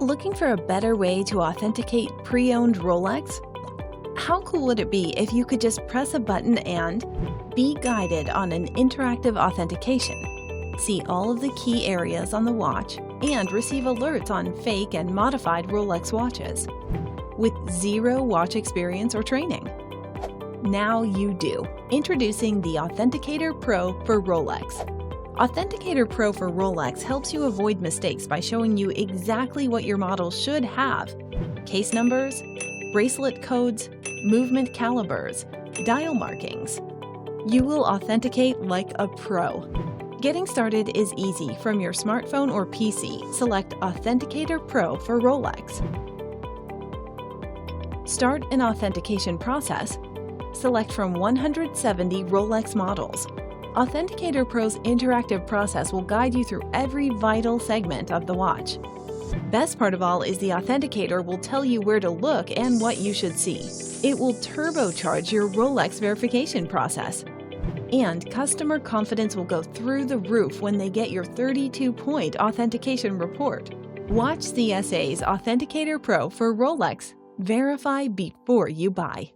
Looking for a better way to authenticate pre-owned Rolex? How cool would it be if you could just press a button and be guided on an interactive authentication, see all of the key areas on the watch, and receive alerts on fake and modified Rolex watches with zero watch experience or training? Now you do. Introducing the Authenticator Pro for Rolex. Authenticator Pro for Rolex helps you avoid mistakes by showing you exactly what your model should have: case numbers, bracelet codes, movement calibers, dial markings. You will authenticate like a pro. Getting started is easy. From your smartphone or PC, select Authenticator Pro for Rolex. Start an authentication process. Select from 170 Rolex models. Authenticator Pro's interactive process will guide you through every vital segment of the watch. Best part of all is the Authenticator will tell you where to look and what you should see. It will turbocharge your Rolex verification process. And customer confidence will go through the roof when they get your 32-point authentication report. Watch CSA's Authenticator Pro for Rolex. Verify before you buy.